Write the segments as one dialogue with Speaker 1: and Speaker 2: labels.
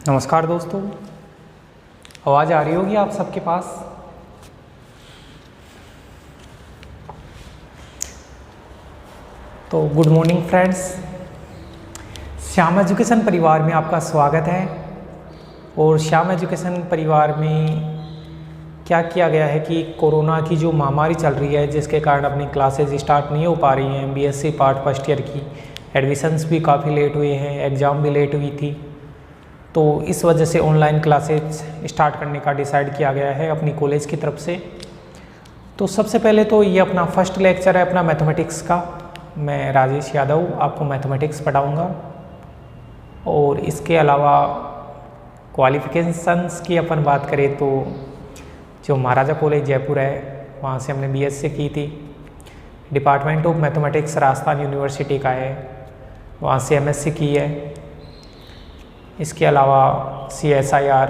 Speaker 1: नमस्कार दोस्तों, आवाज़ आ रही होगी आप सबके पास। तो good morning friends, Shyam education परिवार में आपका स्वागत है। और श्याम एजुकेशन परिवार में क्या किया गया है कि कोरोना की जो महामारी चल रही है, जिसके कारण अपनी क्लासेज स्टार्ट नहीं हो पा रही हैं। बीएससी पार्ट फर्स्ट ईयर की एडमिशन्स भी काफ़ी लेट हुए हैं, एग्ज़ाम भी लेट हुई थी। तो इस वजह से ऑनलाइन क्लासेज स्टार्ट करने का डिसाइड किया गया है अपनी कॉलेज की तरफ से। तो सबसे पहले तो ये अपना फर्स्ट लेक्चर है अपना मैथमेटिक्स का। मैं राजेश यादव आपको मैथमेटिक्स पढ़ाऊँगा। और इसके अलावा क्वालिफ़िकेशंस की अपन बात करें तो जो महाराजा कॉलेज जयपुर है, वहाँ से हमने बीएससी की थी। Department of mathematics Rajasthan university का है, वहाँ से एमएससी की है। इसके अलावा CSIR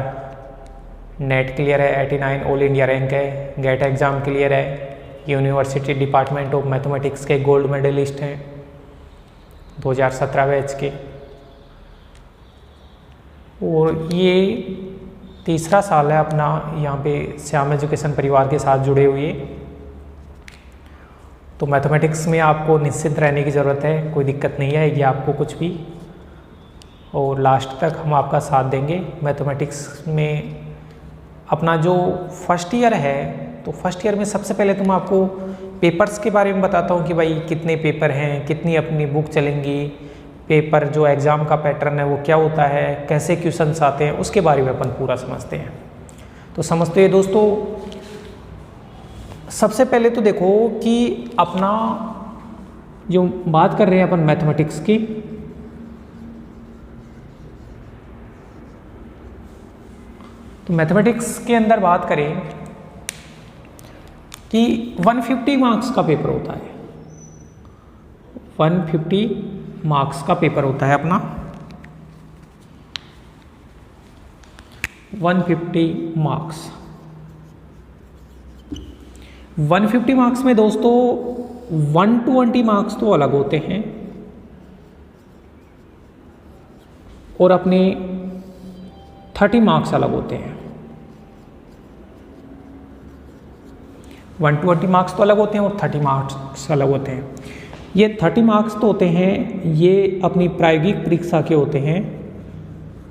Speaker 1: नेट क्लियर है, 89 ऑल इंडिया रैंक है, गेट एग्ज़ाम क्लियर है। यूनिवर्सिटी डिपार्टमेंट ऑफ मैथमेटिक्स के गोल्ड मेडलिस्ट हैं 2017 बैच के। और ये तीसरा साल है अपना यहाँ पे श्याम एजुकेशन परिवार के साथ जुड़े हुए। तो मैथमेटिक्स में आपको निश्चिंत रहने की ज़रूरत है, कोई दिक्कत नहीं आएगी आपको कुछ भी। और लास्ट तक हम आपका साथ देंगे। मैथमेटिक्स में अपना जो फर्स्ट ईयर है, तो फर्स्ट ईयर में सबसे पहले तो मैं आपको पेपर्स के बारे में बताता हूँ कि भाई कितने पेपर हैं, कितनी अपनी बुक चलेंगी, पेपर जो एग्ज़ाम का पैटर्न है वो क्या होता है, कैसे क्वेश्चंस आते हैं, उसके बारे में अपन पूरा समझते हैं। तो समझते हैं दोस्तों, सबसे पहले तो देखो कि अपना जो बात कर रहे हैं अपन मैथमेटिक्स की, तो मैथमेटिक्स के अंदर बात करें कि 150 मार्क्स का पेपर होता है। 150 मार्क्स का पेपर होता है अपना। 150 मार्क्स 150 मार्क्स में दोस्तों 120 मार्क्स तो अलग होते हैं और अपने 30 मार्क्स अलग होते हैं। 120 मार्क्स तो अलग होते हैं और 30 मार्क्स अलग होते हैं। ये 30 मार्क्स तो होते हैं, ये अपनी प्रायोगिक परीक्षा के होते हैं,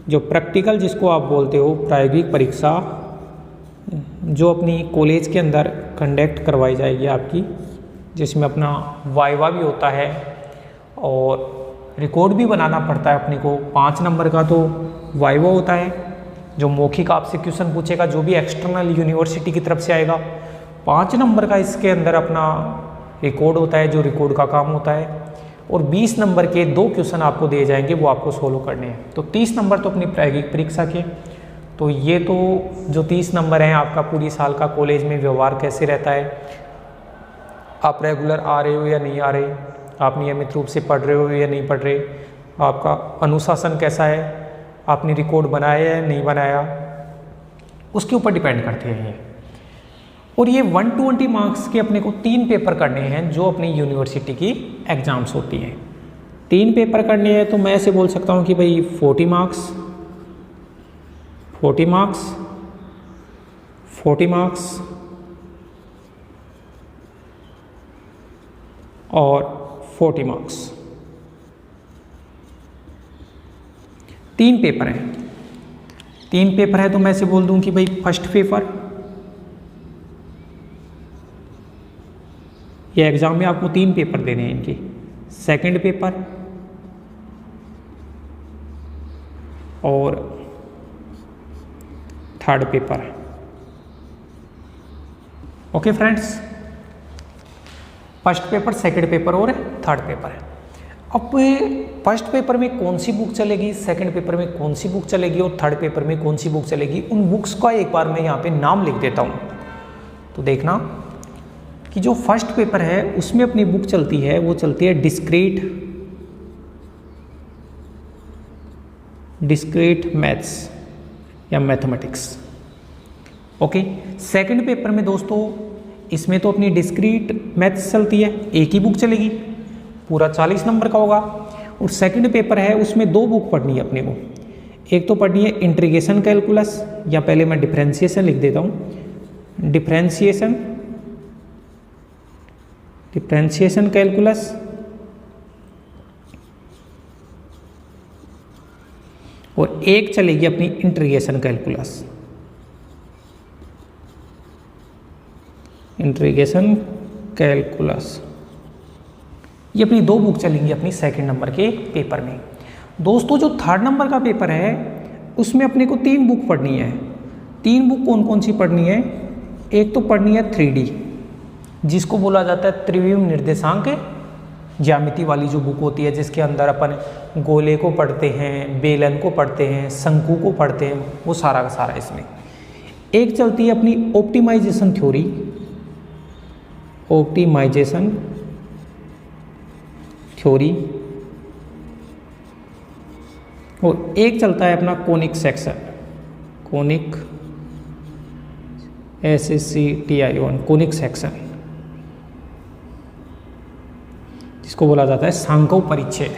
Speaker 1: जो प्रैक्टिकल जिसको आप बोलते हो, प्रायोगिक परीक्षा जो अपनी कॉलेज के अंदर कंडक्ट करवाई जाएगी आपकी, जिसमें अपना वाइवा भी होता है और रिकॉर्ड भी बनाना पड़ता है अपने को। 5 नंबर का तो वाइवा होता है, जो मौखिक आपसे क्वेश्चन पूछेगा, जो भी एक्सटर्नल यूनिवर्सिटी की तरफ से आएगा। 5 नंबर का इसके अंदर अपना रिकॉर्ड होता है, जो रिकॉर्ड का काम होता है। और 20 नंबर के 2 क्वेश्चन आपको दिए जाएंगे, वो आपको सोल्व करने हैं। तो 30 नंबर तो अपनी प्रायोगिक परीक्षा के। तो ये तो जो 30 नंबर हैं, आपका पूरी साल का कॉलेज में व्यवहार कैसे रहता है, आप रेगुलर आ रहे हो या नहीं आ रहे, आप नियमित रूप से पढ़ रहे हो या नहीं पढ़ रहे, आपका अनुशासन कैसा है, आपने रिकॉर्ड बनाया या नहीं बनाया, उसके ऊपर डिपेंड करते हैं ये। और ये 120 मार्क्स के अपने को 3 पेपर करने हैं, जो अपनी यूनिवर्सिटी की एग्ज़ाम्स होती हैं। 3 पेपर करने हैं, तो मैं ऐसे बोल सकता हूँ कि भाई 40 मार्क्स 40 मार्क्स 40 मार्क्स और 40 मार्क्स। 3 पेपर हैं। 3 पेपर है, तो मैं ऐसे बोल दूं कि भाई फर्स्ट पेपर, ये एग्ज़ाम में आपको 3 पेपर देने हैं इनके। सेकंड पेपर और third paper. Okay friends, first paper, second paper और थर्ड पेपर। अब फर्स्ट पेपर में कौन सी बुक चलेगी, सेकंड पेपर में कौन सी बुक चलेगी और थर्ड पेपर में कौन सी बुक चलेगी, उन बुक्स का एक बार मैं यहाँ पे नाम लिख देता हूँ। तो देखना कि जो फर्स्ट पेपर है उसमें अपनी बुक चलती है, वो चलती है डिस्क्रीट मैथ्स या मैथमेटिक्स। ओके, सेकंड पेपर में दोस्तों इसमें तो अपनी डिस्क्रीट मैथ्स चलती है, एक ही बुक चलेगी, पूरा 40 नंबर का होगा। और सेकंड पेपर है, उसमें 2 बुक पढ़नी है अपने को, एक तो पढ़नी है इंटीग्रेशन कैलकुलस, या पहले मैं डिफरेंशिएशन लिख देता हूँ, डिफरेंशिएशन कैलकुलस, और एक चलेगी अपनी इंटीग्रेशन कैलकुलस, इंटीग्रेशन कैलकुलस। ये अपनी दो बुक चलेंगी अपनी सेकंड नंबर के पेपर में। दोस्तों जो थर्ड नंबर का पेपर है उसमें अपने को 3 बुक पढ़नी है। 3 बुक कौन कौन सी पढ़नी है? एक तो पढ़नी है 3D, जिसको बोला जाता है त्रिविम निर्देशांक ज्यामिति वाली जो बुक होती है, जिसके अंदर अपन गोले को पढ़ते हैं, बेलन को पढ़ते हैं, शंकु को पढ़ते हैं, वो सारा का सारा इसमें। एक चलती है अपनी ऑप्टिमाइजेशन थ्योरी, ऑप्टिमाइजेशन थ्योरी, और एक चलता है अपना conic section, conic SCTION, conic section, जिसको बोला जाता है सांको परिच्छेद।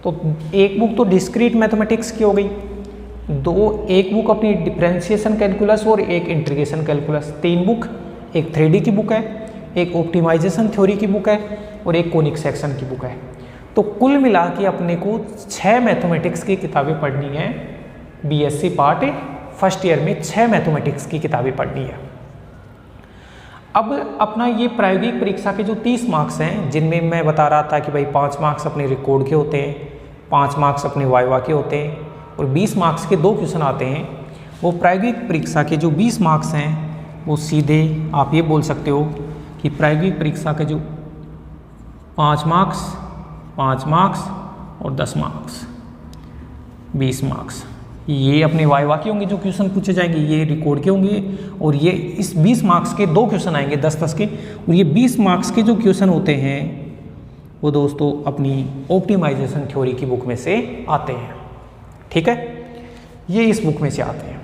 Speaker 1: तो एक बुक तो डिस्क्रीट मैथमेटिक्स की हो गई, एक बुक अपनी डिफरेंशिएशन कैलकुलस और एक इंटीग्रेशन कैलकुलस। 3 बुक, एक 3D की बुक है, एक ऑप्टिमाइजेशन थ्योरी की बुक है, और एक कोनिक सेक्शन की बुक है। तो कुल मिला के अपने को 6 मैथमेटिक्स की किताबें पढ़नी है। BSc पार्ट फर्स्ट ईयर में 6 मैथमेटिक्स की किताबें पढ़नी है। अब अपना ये प्रायोगिक परीक्षा के जो 30 मार्क्स हैं, जिनमें मैं बता रहा था कि भाई 5 मार्क्स अपने रिकॉर्ड के होते हैं, 5 मार्क्स अपने वाइवा के होते हैं, और 20 मार्क्स के 2 क्वेश्चन आते हैं। वो प्रायोगिक परीक्षा के जो 20 मार्क्स हैं वो सीधे आप ये बोल सकते हो कि प्रायोगिक परीक्षा के जो 5 मार्क्स और 10 मार्क्स, 20 मार्क्स, ये अपने वाइवा के होंगे जो क्वेश्चन पूछे जाएंगे, ये रिकॉर्ड के होंगे, और ये इस 20 मार्क्स के 2 क्वेश्चन आएंगे 10-10 के, और ये 20 मार्क्स के जो क्वेश्चन होते हैं वो दोस्तों अपनी ऑप्टिमाइजेशन थ्योरी की बुक में से आते हैं। ठीक है, ये इस बुक में से आते हैं।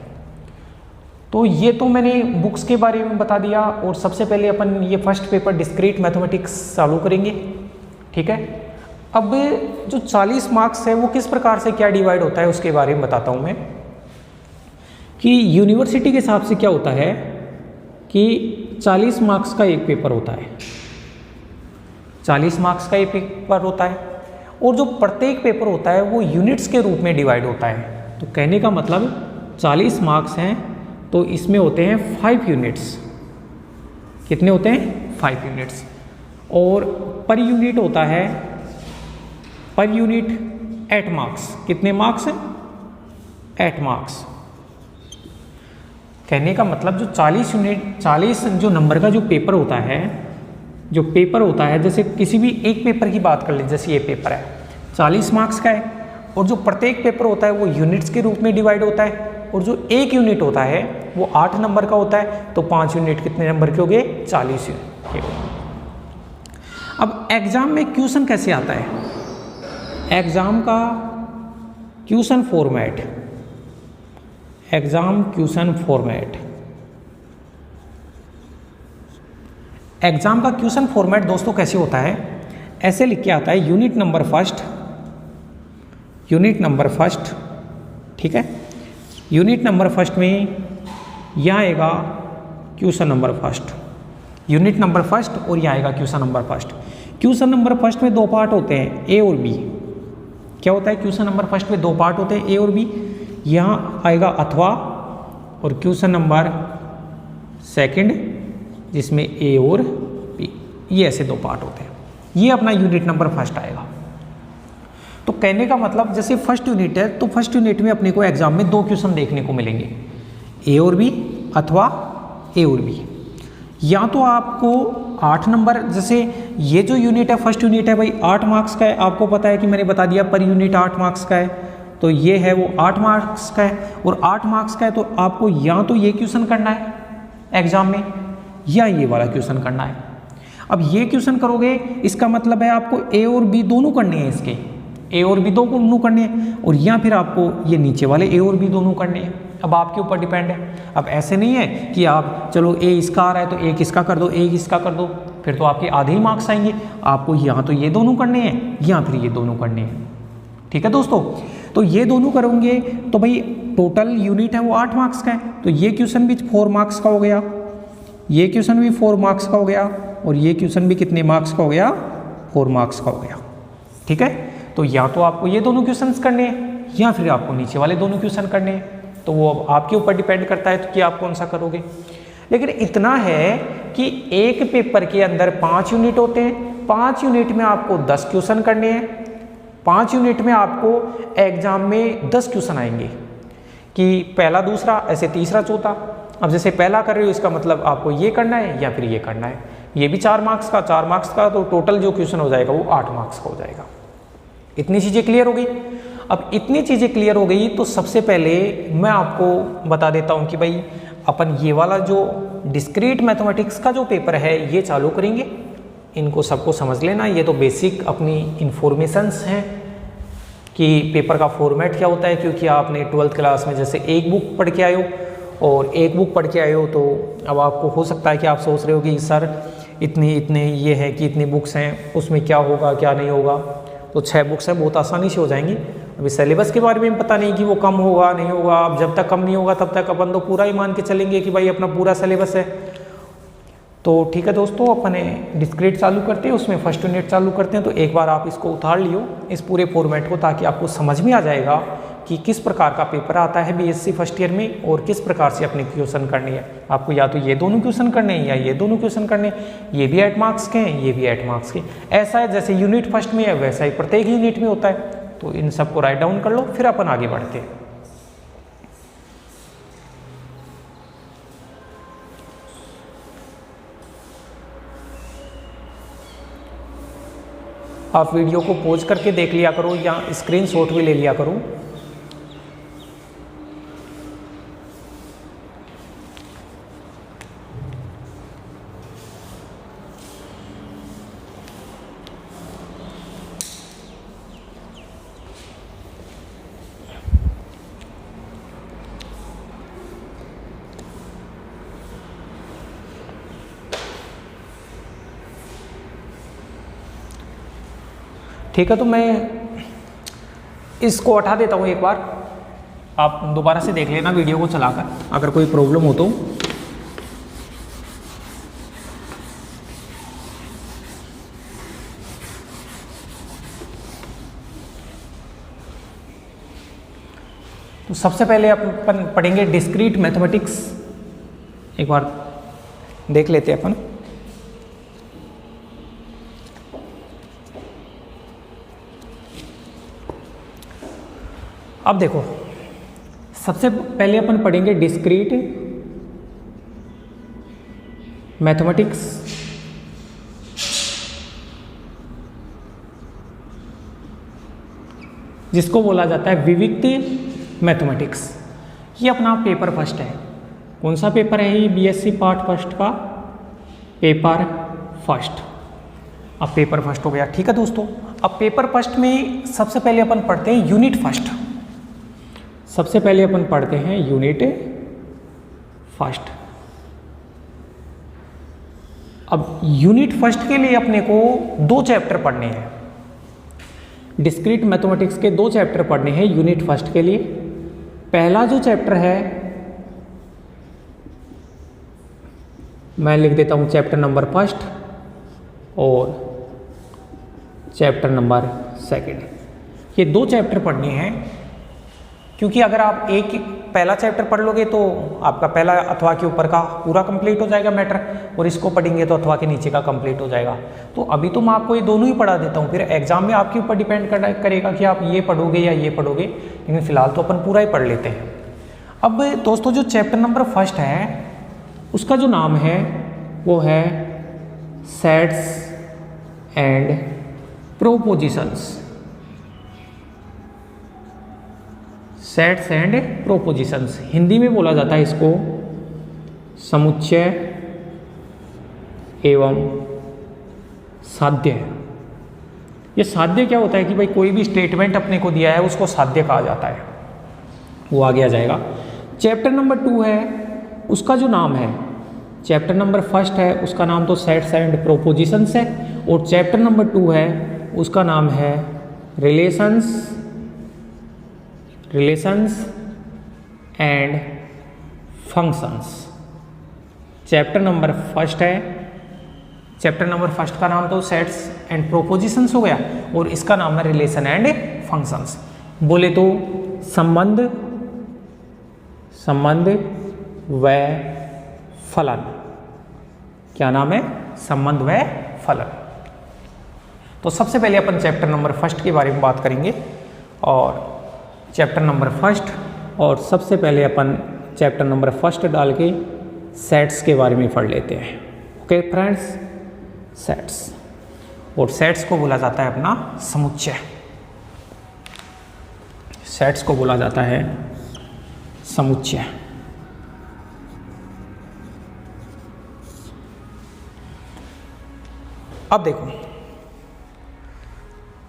Speaker 1: तो ये तो मैंने बुक्स के बारे में बता दिया, और सबसे पहले अपन ये फर्स्ट पेपर डिस्क्रीट मैथमेटिक्स चालू करेंगे। ठीक है, अब जो 40 मार्क्स है वो किस प्रकार से क्या डिवाइड होता है उसके बारे में बताता हूँ मैं, कि यूनिवर्सिटी के हिसाब से क्या होता है कि 40 मार्क्स का एक पेपर होता है, 40 मार्क्स का एक पेपर होता है, और जो प्रत्येक पेपर होता है वो यूनिट्स के रूप में डिवाइड होता है। तो कहने का मतलब 40 मार्क्स हैं तो इसमें होते हैं 5 यूनिट्स। कितने होते हैं? 5 यूनिट्स। और पर यूनिट होता है, पर यूनिट 8 मार्क्स। कितने मार्क्स हैं? 8 मार्क्स। कहने का मतलब जो 40 यूनिट, 40 जो नंबर का जो पेपर होता है, जैसे किसी भी एक पेपर की बात कर ले, जैसे ये पेपर है 40 मार्क्स का है, और जो प्रत्येक पेपर होता है वो यूनिट्स के रूप में डिवाइड होता है, और जो एक यूनिट होता है वो 8 नंबर का होता है। तो 5 यूनिट कितने नंबर के हो गए? 40 यूनिट। अब एग्जाम में क्वेश्चन कैसे आता है? एग्जाम का question format, exam question format, exam का क्वेश्चन फॉर्मेट दोस्तों कैसे होता है? ऐसे लिख के आता है, यूनिट नंबर फर्स्ट, ठीक है, यूनिट नंबर फर्स्ट में यहाँ आएगा question number first, unit number first, और यहाँ आएगा question number first. Question number first में 2 पार्ट होते हैं, ए और बी। क्या होता है? क्वेश्चन नंबर फर्स्ट में 2 पार्ट होते हैं, ए और बी। यहाँ आएगा अथवा, और क्वेश्चन नंबर सेकंड जिसमें ए और बी, ये ऐसे 2 पार्ट होते हैं। ये अपना यूनिट नंबर फर्स्ट आएगा। तो कहने का मतलब जैसे फर्स्ट यूनिट है, तो फर्स्ट यूनिट में अपने को एग्जाम में 2 क्वेश्चन देखने को मिलेंगे, ए और बी अथवा ए और बी। या तो आपको 8 नंबर, जैसे ये जो यूनिट है फर्स्ट यूनिट है भाई 8 मार्क्स का है, आपको पता है कि मैंने बता दिया पर यूनिट 8 मार्क्स का है, तो ये है वो 8 मार्क्स का है, और 8 मार्क्स का है तो आपको या तो ये क्वेश्चन करना है एग्जाम में, या ये वाला क्वेश्चन करना है। अब ये क्वेश्चन करोगे इसका मतलब है आपको ए और बी दोनों करने हैं, इसके ए और बी दोनों करने हैं, और या फिर आपको ये नीचे वाले ए और बी दोनों करने हैं। अब आपके ऊपर डिपेंड है। अब ऐसे नहीं है कि आप चलो ए इसका आ रहा है तो एक इसका कर दो, एक इसका कर दो, फिर तो आपके आधे ही मार्क्स आएंगे। आपको यहाँ तो ये दोनों करने हैं या फिर ये दोनों करने हैं। ठीक है दोस्तों, तो ये दोनों करोगे तो भाई टोटल यूनिट है वो 8 मार्क्स का है, तो ये क्वेश्चन भी 4 मार्क्स का हो गया, ये क्वेश्चन भी 4 मार्क्स का हो गया, और ये क्वेश्चन भी कितने मार्क्स का हो गया, 4 मार्क्स का हो गया। ठीक है, तो या तो आपको ये दोनों क्वेश्चंस करने हैं या फिर आपको नीचे वाले दोनों क्वेश्चन करने हैं, तो वो आपके ऊपर डिपेंड करता है तो कि आप कौन सा करोगे। लेकिन इतना है कि एक पेपर के अंदर 5 यूनिट होते हैं, 5 यूनिट में आपको 10 क्वेश्चन करने हैं, 5 यूनिट में आपको एग्जाम में 10 क्वेश्चन आएंगे कि पहला दूसरा ऐसे तीसरा चौथा। अब जैसे पहला कर रहे हो इसका मतलब आपको ये करना है या फिर ये करना है, ये भी 4 मार्क्स का, 4 मार्क्स का, तो टोटल जो क्वेश्चन हो जाएगा वो 8 मार्क्स का हो जाएगा। इतनी चीज़ें क्लियर हो गई। अब इतनी चीज़ें क्लियर हो गई तो सबसे पहले मैं आपको बता देता हूँ कि भाई अपन ये वाला जो डिस्क्रीट मैथमेटिक्स का जो पेपर है ये चालू करेंगे। इनको सबको समझ लेना, ये तो बेसिक अपनी इन्फॉर्मेशंस हैं कि पेपर का फॉर्मेट क्या होता है, क्योंकि आपने 12th क्लास में जैसे एक बुक पढ़ के आए हो और एक बुक पढ़ के आए हो, तो अब आपको हो सकता है कि आप सोच रहे हो कि सर इतने ये है कि इतनी बुक्स हैं, उसमें क्या होगा क्या नहीं होगा। तो 6 बुक्स हैं, बहुत आसानी से हो जाएंगी। अभी सिलेबस के बारे में पता नहीं कि वो कम होगा नहीं होगा, अब जब तक कम नहीं होगा तब तक अपन तो पूरा ही मान के चलेंगे कि भाई अपना पूरा सिलेबस है। तो ठीक है दोस्तों, अपने डिस्क्रीट चालू करते हैं, उसमें फर्स्ट यूनिट चालू करते हैं। तो एक बार आप इसको उतार लियो इस पूरे फॉर्मेट को, ताकि आपको समझ में आ जाएगा कि किस प्रकार का पेपर आता है बीएससी फर्स्ट ईयर में और किस प्रकार से अपने क्वेश्चन करनी है। आपको या तो ये दोनों क्वेश्चन करने हैं या ये दोनों क्वेश्चन करने हैं, ये भी 8 मार्क्स के हैं, ये भी 8 मार्क्स के। ऐसा है जैसे यूनिट फर्स्ट में है वैसा ही प्रत्येक यूनिट में होता है। तो इन सबको राइट डाउन कर लो, फिर अपन आगे बढ़ते हैं। आप वीडियो को पॉज करके देख लिया करो या स्क्रीनशॉट भी ले लिया करो। ठीक है, तो मैं इसको हटा देता हूँ एक बार, आप दोबारा से देख लेना वीडियो को चलाकर, अगर कोई प्रॉब्लम हो तो सबसे पहले अपन पढ़ेंगे डिस्क्रीट मैथमेटिक्स। एक बार देख लेते हैं अपन। अब देखो, सबसे पहले अपन पढ़ेंगे डिस्क्रीट मैथमेटिक्स। जिसको बोला जाता है विविक्त मैथमेटिक्स। ये अपना पेपर फर्स्ट है। कौन सा पेपर है ये? बीएससी पार्ट फर्स्ट का पेपर फर्स्ट। अब पेपर फर्स्ट हो गया। ठीक है दोस्तों, अब पेपर फर्स्ट में सबसे पहले अपन पढ़ते हैं यूनिट फर्स्ट। सबसे पहले अपन पढ़ते हैं यूनिट फर्स्ट। अब यूनिट फर्स्ट के लिए अपने को 2 चैप्टर पढ़ने हैं। डिस्क्रीट मैथमेटिक्स के 2 चैप्टर पढ़ने हैं यूनिट फर्स्ट के लिए। पहला जो चैप्टर है मैं लिख देता हूं चैप्टर नंबर फर्स्ट और चैप्टर नंबर सेकंड। ये 2 चैप्टर पढ़ने हैं, क्योंकि अगर आप एक पहला चैप्टर पढ़ लोगे तो आपका पहला अथवा के ऊपर का पूरा कंप्लीट हो जाएगा मैटर, और इसको पढ़ेंगे तो अथवा के नीचे का कंप्लीट हो जाएगा। तो अभी तो मैं आपको ये दोनों ही पढ़ा देता हूँ, फिर एग्जाम में आपके ऊपर डिपेंड करेगा कि आप ये पढ़ोगे या ये पढ़ोगे, लेकिन फिलहाल तो अपन पूरा ही पढ़ लेते हैं। अब दोस्तों, जो चैप्टर नंबर फर्स्ट है उसका जो नाम है वो है sets and propositions. Sets and propositions, Hindi में बोला जाता है इसको समुच्चय एवं साध्य। ये साध्य क्या होता है कि भाई कोई भी स्टेटमेंट अपने को दिया है उसको साध्य कहा जाता है, वो आगे आ जाएगा। चैप्टर नंबर 2 है, उसका जो नाम है, चैप्टर नंबर फर्स्ट है उसका नाम तो सेट्स एंड प्रोपोजिशंस है, और चैप्टर नंबर 2 है उसका नाम है relations relations and functions. Chapter number first है। चैप्टर नंबर फर्स्ट का नाम तो सेट्स एंड प्रोपोजिशंस हो गया और इसका नाम है रिलेशन एंड फंक्शंस। बोले तो संबंध व फलन। क्या नाम है? संबंध व फलन। तो सबसे पहले अपन चैप्टर नंबर फर्स्ट के बारे में बात करेंगे और चैप्टर नंबर फर्स्ट, और सबसे पहले अपन चैप्टर नंबर फर्स्ट डाल के सेट्स के बारे में पढ़ लेते हैं। ओके फ्रेंड्स, सेट्स, और सेट्स को बोला जाता है अपना समुच्चय। सेट्स को बोला जाता है समुच्चय। अब देखो,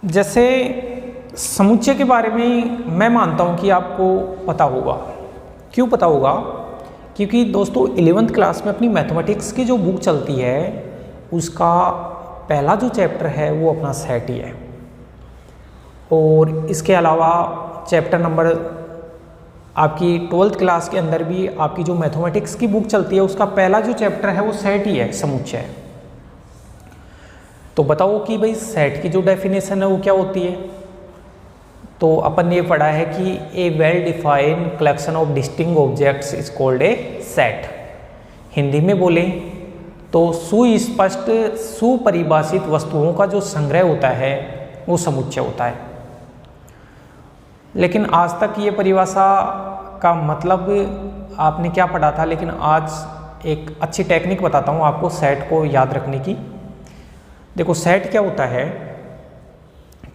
Speaker 1: जैसे समुच्चय के बारे में मैं मानता हूं कि आपको पता होगा। क्यों पता होगा? क्योंकि दोस्तों 11th क्लास में अपनी मैथमेटिक्स की जो बुक चलती है उसका पहला जो चैप्टर है वो अपना सेट ही है, और इसके अलावा चैप्टर नंबर आपकी 12th क्लास के अंदर भी आपकी जो मैथमेटिक्स की बुक चलती है उसका पहला जो चैप्टर है वो सेट ही है, समुच्चय। तो बताओ कि भाई सेट की जो डेफिनेशन है वो क्या होती है? तो अपन ने ये पढ़ा है कि a well defined collection of distinct objects is called a set. Hindi में बोले तो सुस्पष्ट सुपरिभाषित वस्तुओं का जो संग्रह होता है वो समुच्चय होता है। लेकिन आज तक ये परिभाषा का मतलब आपने क्या पढ़ा था, लेकिन आज एक अच्छी टेक्निक बताता हूँ आपको सेट को याद रखने की। देखो सेट क्या होता है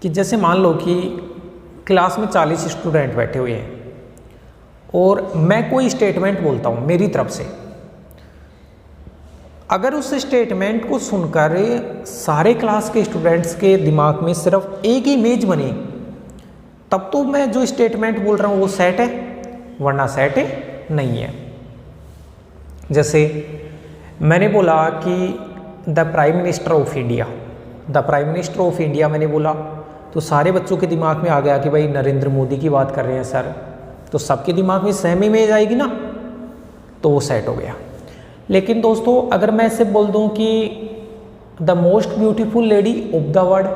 Speaker 1: कि जैसे मान लो कि क्लास में 40 स्टूडेंट बैठे हुए हैं और मैं कोई स्टेटमेंट बोलता हूँ मेरी तरफ से। अगर उस स्टेटमेंट को सुनकर सारे क्लास के स्टूडेंट्स के दिमाग में सिर्फ एक इमेज बने, तब तो मैं जो स्टेटमेंट बोल रहा हूँ वो सेट है, वरना सेट नहीं है। जैसे मैंने बोला कि the prime minister of India, the prime minister of India मैंने बोला तो सारे बच्चों के दिमाग में आ गया कि भाई नरेंद्र मोदी की बात कर रहे हैं सर, तो सबके दिमाग में सेम इमेज आएगी ना, तो वो सेट हो गया। लेकिन दोस्तों अगर मैं ऐसे बोल दूं कि the most beautiful lady of the world,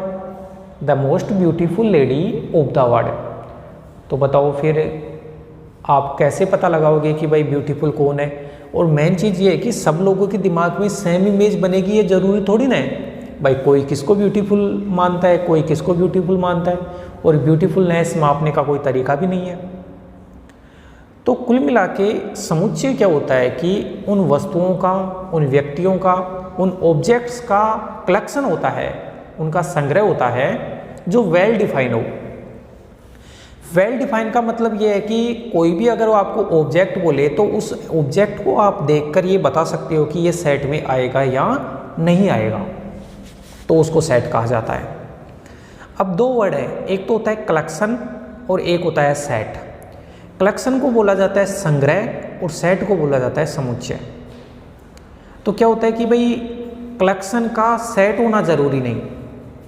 Speaker 1: the most beautiful lady of the world, तो बताओ फिर आप कैसे पता लगाओगे कि भाई ब्यूटीफुल कौन है? और मेन चीज़ ये है कि सब लोगों के दिमाग में सेम इमेज बनेगी, ये जरूरी थोड़ी ना है। भाई कोई किसको ब्यूटीफुल मानता है, कोई किसको ब्यूटीफुल मानता है, और ब्यूटीफुलनेस मापने का कोई तरीका भी नहीं है। तो कुल मिला के समुच्चय क्या होता है कि उन वस्तुओं का, उन व्यक्तियों का, उन ऑब्जेक्ट्स का कलेक्शन होता है, उनका संग्रह होता है जो वेल डिफाइन हो। वेल डिफाइन का मतलब ये है कि कोई भी अगर वो आपको ऑब्जेक्ट बोले तो उस ऑब्जेक्ट को आप देखकर ये बता सकते हो कि ये सेट में आएगा या नहीं आएगा, तो उसको सेट कहा जाता है। अब दो वर्ड है, एक तो होता है कलेक्शन और एक होता है सेट। कलेक्शन को बोला जाता है संग्रह और सेट को बोला जाता है समुच्चय। तो क्या होता है कि भाई कलेक्शन का सेट होना जरूरी नहीं,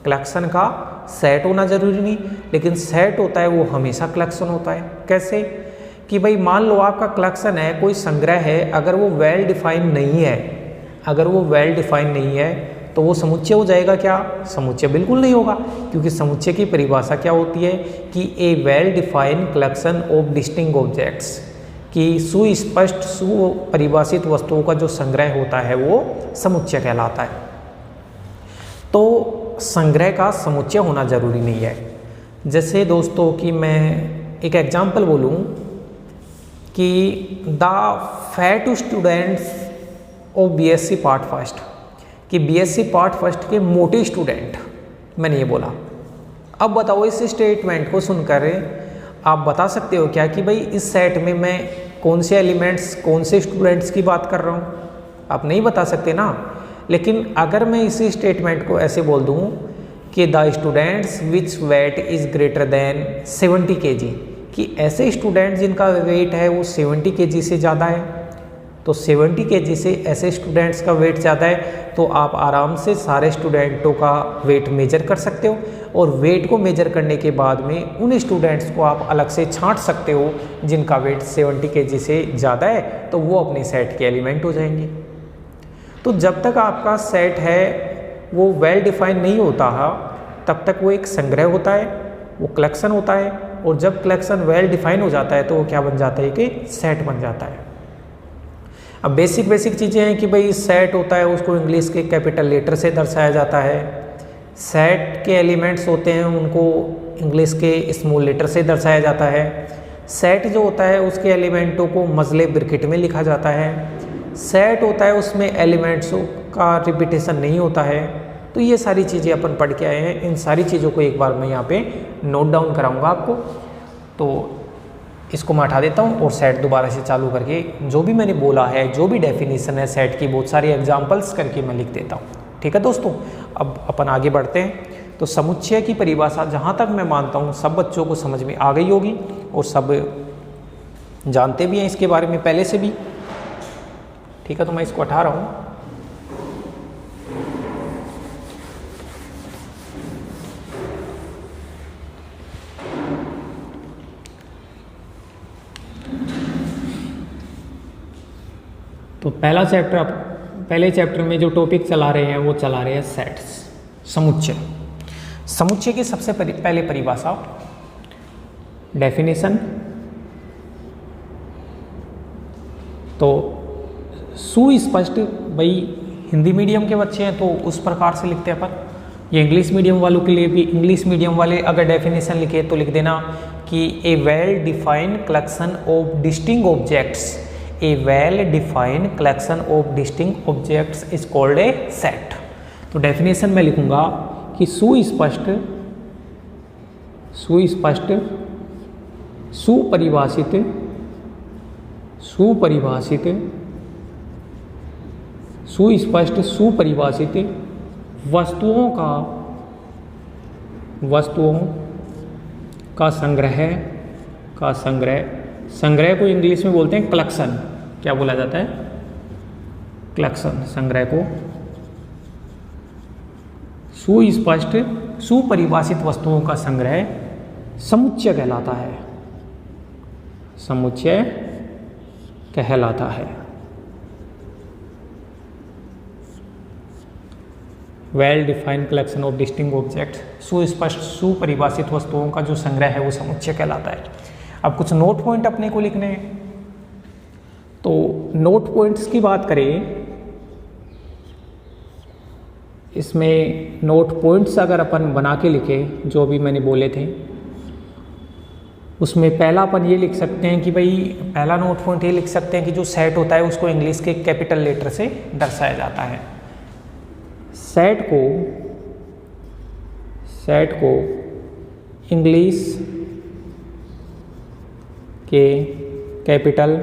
Speaker 1: कलेक्शन का सेट होना जरूरी नहीं, लेकिन सेट होता है वो हमेशा कलेक्शन होता है। कैसे? कि भाई मान लो आपका कलेक्शन है, कोई संग्रह है, अगर वो वेल डिफाइन नहीं है, अगर वो वेल डिफाइन नहीं है तो वो समुच्चय हो जाएगा क्या? समुच्चय बिल्कुल नहीं होगा, क्योंकि समुच्चय की परिभाषा क्या होती है कि a well defined collection of distinct objects, कि सुस्पष्ट सुपरिभाषित वस्तुओं का जो संग्रह होता है वो समुच्चय कहलाता है। तो संग्रह का समुच्चय होना जरूरी नहीं है। जैसे दोस्तों कि मैं एक एग्जाम्पल बोलूँ कि the fat students of BSc part first, कि बीएससी पार्ट फर्स्ट के मोटे स्टूडेंट, मैंने ये बोला। अब बताओ इस स्टेटमेंट को सुनकर आप बता सकते हो क्या कि भाई इस सेट में मैं कौन से एलिमेंट्स, कौन से स्टूडेंट्स की बात कर रहा हूँ? आप नहीं बता सकते ना। लेकिन अगर मैं इसी स्टेटमेंट को ऐसे बोल दूँ कि the students which weight is greater than 70 kg, कि ऐसे स्टूडेंट्स जिनका वेट है वो 70 kg से ज़्यादा है, तो 70 kg से ऐसे स्टूडेंट्स का वेट ज़्यादा है तो आप आराम से सारे स्टूडेंटों का वेट मेजर कर सकते हो, और वेट को मेजर करने के बाद में उन स्टूडेंट्स को आप अलग से छांट सकते हो जिनका वेट 70 kg से ज़्यादा है, तो वो अपने सेट के एलिमेंट हो जाएंगे। तो जब तक आपका सेट है वो वेल डिफाइन नहीं होता है तब तक वो एक संग्रह होता है, वो कलेक्शन होता है, और जब कलेक्शन वेल डिफाइन हो जाता है तो वो क्या बन जाता है कि सेट बन जाता है। अब बेसिक चीज़ें हैं कि भाई सेट होता है उसको इंग्लिश के कैपिटल लेटर से दर्शाया जाता है, सेट के एलिमेंट्स होते हैं उनको इंग्लिश के स्मॉल लेटर से दर्शाया जाता है, सेट जो होता है उसके एलिमेंटों को मजले ब्रैकेट में लिखा जाता है, सेट होता है उसमें एलिमेंट्सों का रिपीटेशन नहीं होता है। तो ये सारी चीज़ें अपन पढ़ के आए हैं, इन सारी चीज़ों को एक बार मैं यहाँ पे नोट डाउन कराऊंगा आपको। तो इसको मैं हटा देता हूँ और सेट दोबारा से चालू करके जो भी मैंने बोला है, जो भी डेफिनेशन है सेट की, बहुत सारी एग्जांपल्स करके मैं लिख देता हूँ। ठीक है दोस्तों, अब अपन आगे बढ़ते हैं। तो समुच्चय की परिभाषा जहाँ तक मैं मानता हूँ सब बच्चों को समझ में आ गई होगी और सब जानते भी हैं इसके बारे में पहले से भी। ठीक है, तो मैं इसको हटा रहा हूँ। तो पहले चैप्टर में जो टॉपिक चला रहे हैं वो चला रहे हैं सेट्स, समुच्चय। समुच्चय की सबसे पहले परिभाषा, डेफिनेशन। तो सुस्पष्ट, भाई हिंदी मीडियम के बच्चे हैं तो उस प्रकार से लिखते हैं अपन। ये इंग्लिश मीडियम वालों के लिए भी, इंग्लिश मीडियम वाले अगर डेफिनेशन लिखे तो लिख देना कि a well defined collection of distinct objects, a well defined collection of distinct objects is called a set. तो डेफिनेशन में लिखूंगा कि सुस्पष्ट, सुपरिभाषित सुस्पष्ट सुपरिभाषित वस्तुओं का संग्रह को इंग्लिश में बोलते हैं कलेक्शन। क्या बोला जाता है? कलेक्शन। संग्रह को सुस्पष्ट सुपरिभाषित वस्तुओं का संग्रह समुच्चय कहलाता है, समुच्चय कहलाता है। Well defined collection of distinct object, सुस्पष्ट सुपरिभाषित वस्तुओं का जो संग्रह है वो समुच्चय कहलाता है। अब कुछ नोट पॉइंट अपने को लिखने हैं। तो नोट पॉइंट्स की बात करें, इसमें नोट पॉइंट्स अगर अपन बना के लिखे जो भी मैंने बोले थे, उसमें पहला अपन ये लिख सकते हैं कि भाई पहला नोट पॉइंट ये लिख सकते हैं कि जो सेट होता है उसको इंग्लिश के कैपिटल लेटर से दर्शाया जाता है। सेट को इंग्लिश के कैपिटल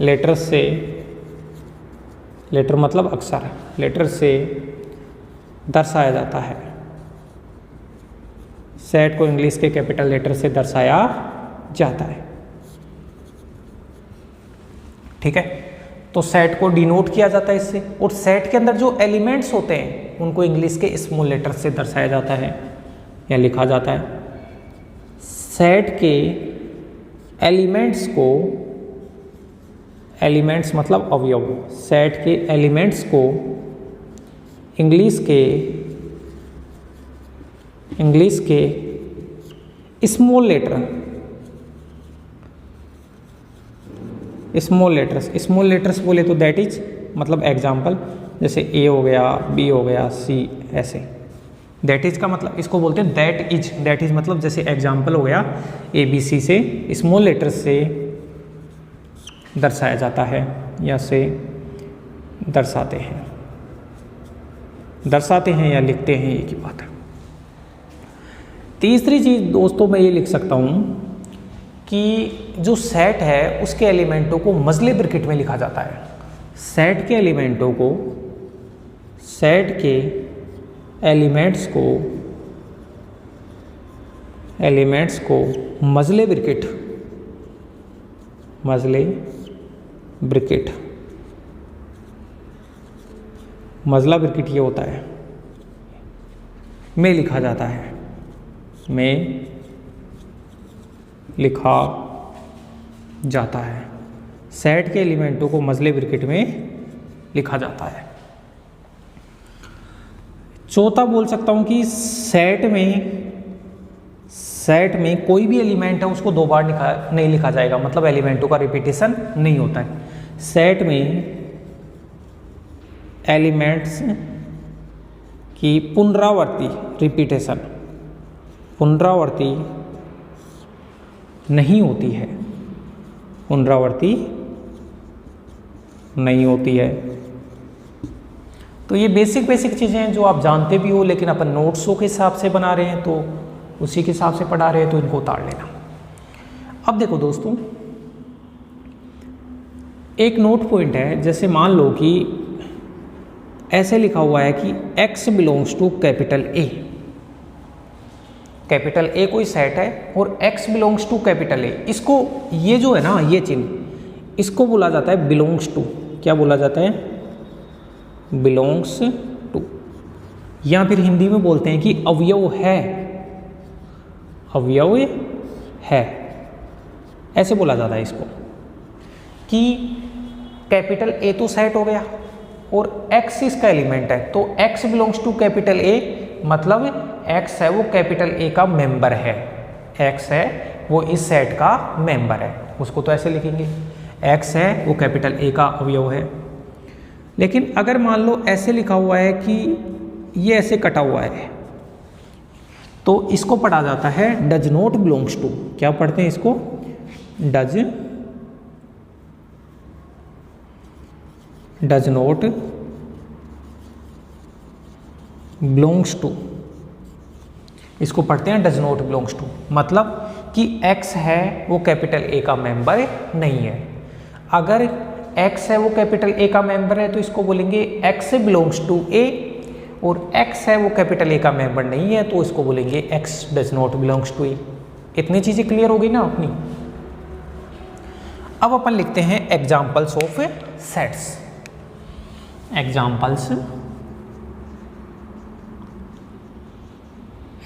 Speaker 1: लेटर से, लेटर मतलब अक्षर, लेटर से दर्शाया जाता है। सेट को इंग्लिश के कैपिटल लेटर से दर्शाया जाता है। ठीक है, तो सेट को डिनोट किया जाता है इससे, और सेट के अंदर जो एलिमेंट्स होते हैं उनको इंग्लिश के स्मॉल लेटर से दर्शाया जाता है या लिखा जाता है। सेट के एलिमेंट्स को, एलिमेंट्स मतलब अवयव, सेट के एलिमेंट्स को इंग्लिश के स्मॉल लेटर्स बोले तो दैट इज मतलब एग्जाम्पल, जैसे ए हो गया, बी हो गया, सी, ऐसे। दैट इज का मतलब इसको बोलते हैं दैट इज मतलब जैसे एग्जाम्पल हो गया, ए बी सी से स्मॉल लेटर्स से दर्शाया जाता है या से दर्शाते हैं या लिखते हैं, एक ही बात है। तीसरी चीज़ दोस्तों मैं ये लिख सकता हूँ कि जो सेट है उसके एलिमेंटों को मजले ब्रैकेट में लिखा जाता है। सेट के एलिमेंट्स को मजले ब्रैकेट मजले ब्रैकेट, मजला ब्रैकेट ये होता है, में लिखा जाता है, में लिखा जाता है। सेट के एलिमेंटों को मजले ब्रैकेट में लिखा जाता है। चौथा बोल सकता हूं कि सेट में कोई भी एलिमेंट है उसको दो बार नहीं लिखा जाएगा, मतलब एलिमेंटों का रिपीटेशन नहीं होता है। सेट में एलिमेंट्स की पुनरावर्ती, रिपीटेशन, पुनरावर्ती नहीं होती है, पुनरावर्ती नहीं होती है। तो ये बेसिक चीज़ें हैं जो आप जानते भी हो, लेकिन अपन नोट्सों के हिसाब से बना रहे हैं तो उसी के हिसाब से पढ़ा रहे हैं, तो इनको उतार लेना। अब देखो दोस्तों, एक नोट पॉइंट है, जैसे मान लो कि ऐसे लिखा हुआ है कि x belongs to capital A। Capital A कोई सेट है और x belongs to capital A, इसको ये जो है ना, ये चिन्ह, इसको बोला जाता है बिलोंग्स टू। क्या बोला जाता है? Belongs to. या फिर हिंदी में बोलते हैं कि अवयव है, अवयव है, ऐसे बोला जाता है इसको। कि कैपिटल A तो सेट हो गया और x इसका एलिमेंट है, तो x belongs to capital A, मतलब x है वो कैपिटल A का मेंबर है, x है वो इस सेट का मेंबर है, उसको तो ऐसे लिखेंगे, x है वो कैपिटल A का अवयव है। लेकिन अगर मान लो ऐसे लिखा हुआ है कि ये ऐसे कटा हुआ है, तो इसको पढ़ा जाता है डज नॉट बिलोंग्स टू। क्या पढ़ते हैं इसको? डज नॉट बिलोंग्स टू, इसको पढ़ते हैं डज नॉट बिलोंग्स टू, मतलब कि x है वो कैपिटल A का मेंबर नहीं है। अगर x है वो कैपिटल A का मेंबर है तो इसको बोलेंगे x बिलोंग्स टू A, और x है वो कैपिटल A का मेंबर नहीं है तो इसको बोलेंगे x does not belongs to A। इतनी चीजें क्लियर होगी ना अपनी। अब अपन लिखते हैं एग्जाम्पल्स ऑफ सेट्स।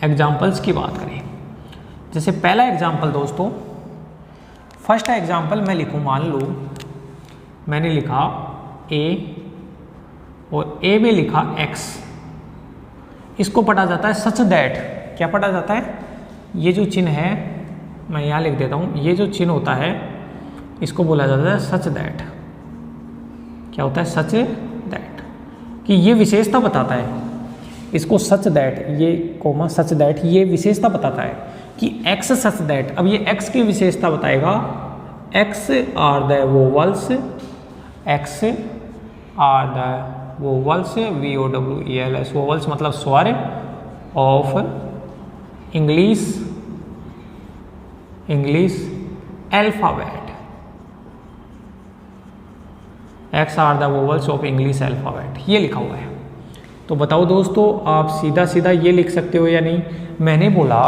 Speaker 1: एग्जाम्पल्स की बात करें, जैसे पहला एग्जाम्पल दोस्तों, फर्स्ट एग्जाम्पल मैं लिखूं, मान लो मैंने लिखा A और A में लिखा x, इसको पढ़ा जाता है सच दैट। क्या पढ़ा जाता है? ये जो चिन्ह है, मैं यहाँ लिख देता हूँ, ये जो चिन्ह होता है इसको बोला जाता है सच दैट। क्या होता है? सच दैट, कि ये विशेषता बताता है, इसको सच दैट, ये कोमा सच दैट, ये विशेषता बताता है कि x सच दैट। अब ये x की विशेषता बताएगा, x are the vowels, x are the vowels, VOWELS, vowels मतलब स्वर of English alphabet. x are the vowels of English alphabet, ये लिखा हुआ है। तो बताओ दोस्तों, आप सीधा सीधा ये लिख सकते हो या नहीं? मैंने बोला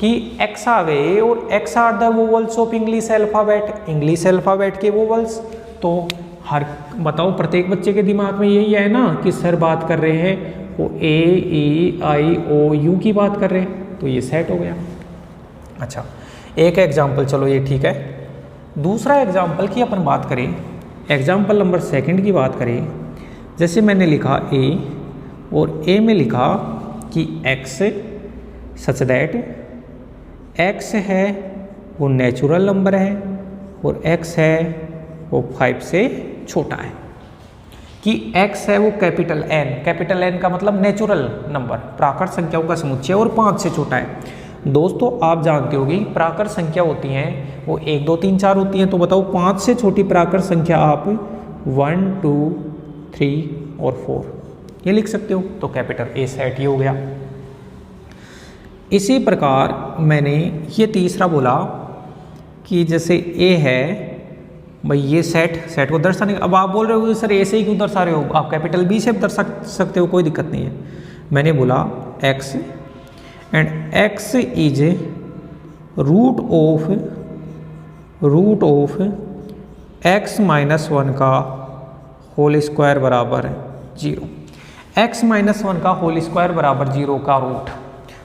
Speaker 1: कि x आ गए और x are the vowels of English alphabet, English alphabet के वोवल्स। तो हर बताओ, प्रत्येक बच्चे के दिमाग में यही है ना कि सर बात कर रहे हैं वो A E I O U की बात कर रहे हैं, तो ये सेट हो गया। अच्छा, एक एग्जाम्पल, चलो ये ठीक है। दूसरा एग्जाम्पल की अपन बात करें, एग्जाम्पल नंबर सेकंड की बात करें, जैसे मैंने लिखा A और A में लिखा कि x सच दैट, x है वो नेचुरल नंबर है और x है वो 5 से छोटा है, कि x है वो कैपिटल N का मतलब नेचुरल नंबर, प्राकृत संख्याओं का समुच्चय, और 5 से छोटा है। दोस्तों आप जानते होगी प्राकृत संख्या होती हैं वो 1 2 3 4 होती हैं, तो बताओ 5 से छोटी प्राकृत संख्या आप 1 2 3 और 4 ये लिख सकते हो, तो कैपिटल A सेट ये हो गया। इसी प्रकार मैंने ये तीसरा बोला कि जैसे A है भाई, ये सेट को दर्शाने, अब आप बोल रहे हो सर A से ही क्यों दर्शा रहे हो, आप कैपिटल B से दर्शा सकते हो, कोई दिक्कत नहीं है। मैंने बोला x and x is root of root of x minus 1 का होल स्क्वायर बराबर 0। x माइनस 1 का होल स्क्वायर बराबर 0 का रूट।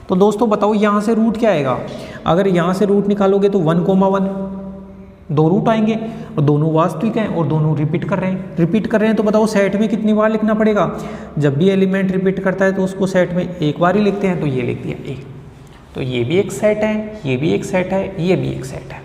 Speaker 1: तो दोस्तों बताओ यहाँ से रूट क्या आएगा? अगर यहाँ से रूट निकालोगे तो 1,1 दो रूट आएंगे और दोनों वास्तविक हैं और दोनों रिपीट कर रहे हैं। तो बताओ सेट में कितनी बार लिखना पड़ेगा? जब भी एलिमेंट रिपीट करता है तो उसको सेट में एक बार ही लिखते हैं, तो ये लिख दिया एक। तो ये भी एक सेट है, ये भी एक सेट है, ये भी एक सेट है।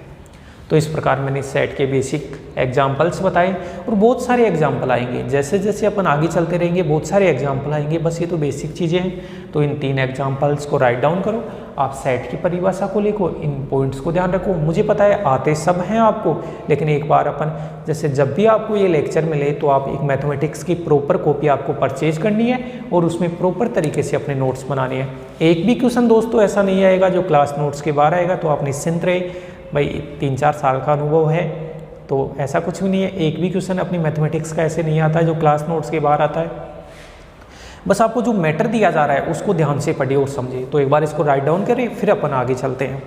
Speaker 1: तो इस प्रकार मैंने सेट के बेसिक एग्जाम्पल्स बताए और बहुत सारे एग्जाम्पल आएंगे। जैसे जैसे अपन आगे चलते रहेंगे बहुत सारे एग्जाम्पल आएंगे। बस ये तो बेसिक चीज़ें हैं। तो इन 3 एग्जाम्पल्स को राइट डाउन करो, आप सेट की परिभाषा को लिखो, इन पॉइंट्स को ध्यान रखो। मुझे पता है आते सब हैं आपको, लेकिन एक बार अपन जैसे जब भी आपको ये लेक्चर मिले तो आप एक मैथमेटिक्स की प्रॉपर कॉपी आपको परचेज करनी है और उसमें प्रॉपर तरीके से अपने नोट्स बनाने हैं। एक भी क्वेश्चन दोस्तों ऐसा नहीं आएगा जो क्लास नोट्स के बाहर आएगा, तो आप निश्चिंत रहे भाई। 3-4 साल का अनुभव है तो ऐसा कुछ भी नहीं है। एक भी क्वेश्चन अपनी मैथमेटिक्स का ऐसे नहीं आता है जो क्लास नोट्स के बाहर आता है। बस आपको जो मैटर दिया जा रहा है उसको ध्यान से पढ़िए और समझिए। तो एक बार इसको राइट डाउन करें, फिर अपन आगे चलते हैं।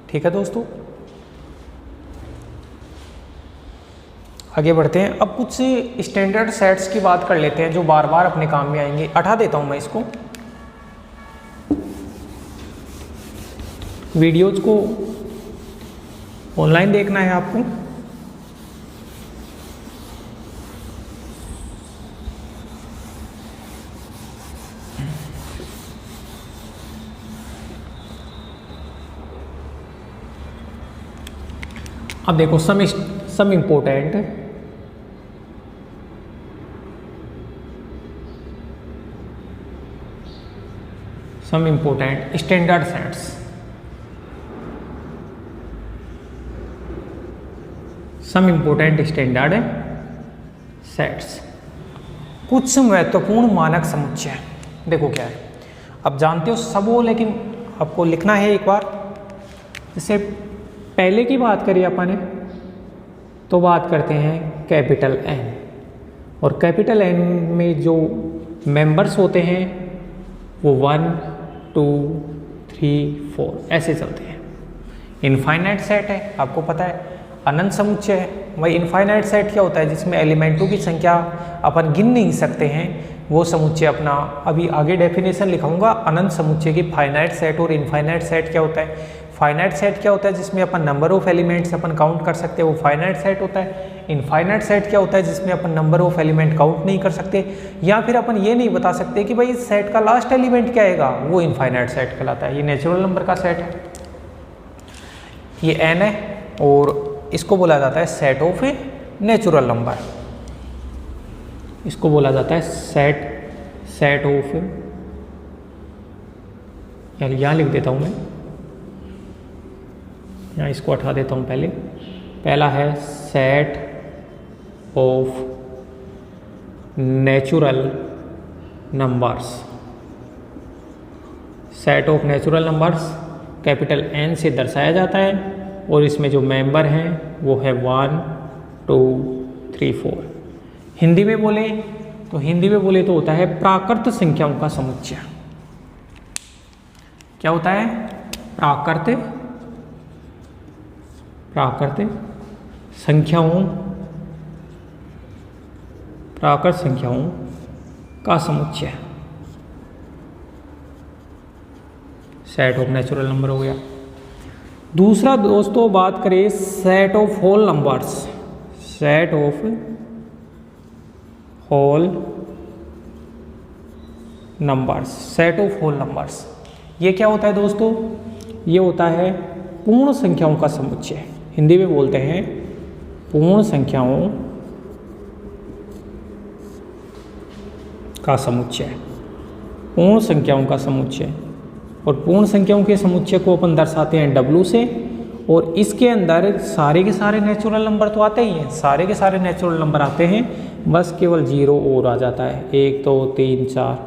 Speaker 1: ठीक है दोस्तों, आगे बढ़ते हैं। अब कुछ स्टैंडर्ड सेट्स की बात कर लेते हैं जो बार बार अपने काम में आएंगे। हटा देता हूं मैं इसको, वीडियोज को ऑनलाइन देखना है आपको। अब देखो some important standard sets. Some important standard sets, कुछ महत्वपूर्ण मानक समुच्चय। देखो क्या है, अब जानते हो सब हो, लेकिन आपको लिखना है एक बार। जैसे पहले की बात करिए अपन ने तो बात करते हैं कैपिटल एन, और कैपिटल एन में जो मेंबर्स होते हैं वो 1, 2, 3, 4 ऐसे चलते हैं। इनफाइनाइट सेट है, आपको पता है अनंत समुच्चय है। वही इनफाइनाइट सेट क्या होता है? जिसमें एलिमेंटों की संख्या अपन गिन नहीं सकते हैं, वो समुच्चय अपना अभी आगे डेफिनेशन लिखाऊंगा। अनंत समुच्चय की फाइनाइट सेट और इनफाइनाइट सेट क्या होता है? फाइनाइट सेट क्या होता है? जिसमें अपन नंबर ऑफ एलिमेंट्स अपन काउंट कर सकते हैं, वो फाइनाइट सेट होता है। इनफाइनाइट सेट क्या होता है? जिसमें अपन नंबर ऑफ एलिमेंट काउंट नहीं कर सकते, या फिर अपन ये नहीं बता सकते कि भाई इस सेट का लास्ट एलिमेंट क्या आएगा, वो इनफाइनाइट सेट कहलाता है। ये नेचुरल नंबर का सेट है, ये एन है, और इसको बोला जाता है सेट ऑफ नेचुरल नंबर। इसको बोला जाता है सेट ऑफ, यार यहाँ लिख देता हूँ मैं, यहाँ इसको हटा देता हूँ। पहला है set of natural numbers. Set of natural numbers capital N से दर्शाया जाता है, और इसमें जो मेंबर हैं वो है 1, 2, 3, 4। हिंदी में बोले तो होता है प्राकृत संख्याओं का समुच्चय। क्या होता है? प्राकृत संख्याओं का समुच्चय। सेट ऑफ नेचुरल नंबर हो गया। दूसरा दोस्तों बात करें set of whole numbers. Set of whole numbers, ये क्या होता है दोस्तों? ये होता है पूर्ण संख्याओं का समुच्चय। हिंदी में बोलते हैं पूर्ण संख्याओं का समुच्चय। पूर्ण संख्याओं का समुच्चय, और पूर्ण संख्याओं के समुच्चय को अपन दर्शाते हैं W से, और इसके अंदर सारे के सारे नेचुरल नंबर तो आते ही हैं, सारे के सारे नेचुरल नंबर आते हैं, बस केवल 0 और आ जाता है। 1 2 3 4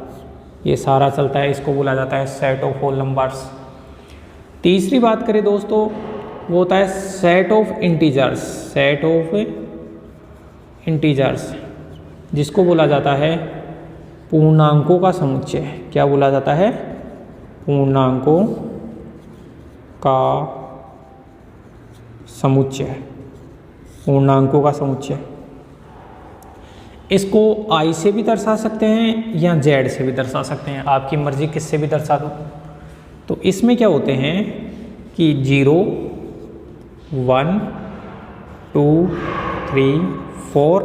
Speaker 1: ये सारा चलता है, इसको बोला जाता है सेट ऑफ होल नंबर्स। तीसरी बात करें दोस्तों, वो होता है set of integers. Set of integers जिसको बोला जाता है पूर्णांकों का समुच्चय। क्या बोला जाता है? पूर्णांकों का समुच्चय। पूर्णांकों का समुच्चय। इसको I से भी दर्शा सकते हैं या Z से भी दर्शा सकते हैं, आपकी मर्जी किससे भी दर्शा दो। तो इसमें क्या होते हैं कि 0 1 2 3 4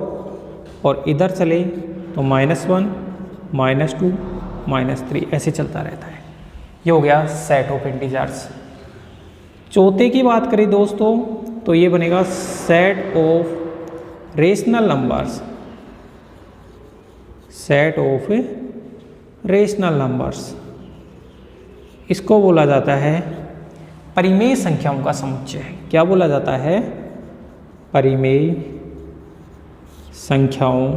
Speaker 1: और इधर चले तो -1 -2 -3 ऐसे चलता रहता है। ये हो गया सेट ऑफ इंटीजर्स। चौथे की बात करें दोस्तों तो ये बनेगा set of rational numbers. Set of rational numbers इसको बोला जाता है परिमेय संख्याओं का समुच्चय। क्या बोला जाता है? परिमेय संख्याओं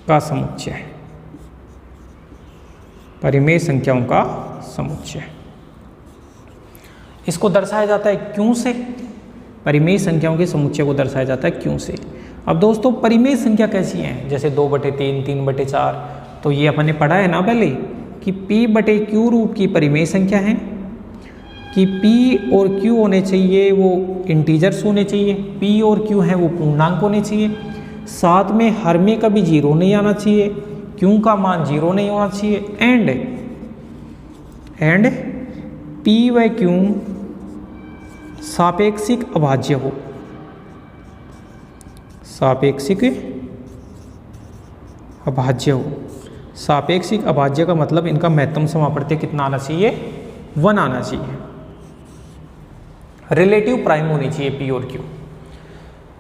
Speaker 1: का समुच्चय। परिमेय संख्याओं का समुच्चय। इसको दर्शाया जाता है क्यों से? परिमेय संख्याओं के समुच्चय को दर्शाया जाता है क्यों से। अब दोस्तों परिमेय संख्या कैसी है? जैसे 2/3 3/4, तो ये अपन ने पढ़ा है ना पहले कि p/q रूप की परिमेय संख्या है कि p और q होने चाहिए वो इंटीजर्स होने चाहिए, p और q है वो पूर्णांक होने चाहिए, साथ में हर में कभी 0 नहीं आना चाहिए, q का मान 0 नहीं होना चाहिए, एंड p व q सापेक्षिक अभाज्य हो। सापेक्षिक अभाज्य हो। सापेक्षिक अभाज्य का मतलब इनका महत्तम समापवर्ती कितना आना चाहिए? 1 आना चाहिए। रिलेटिव प्राइम होनी चाहिए p और q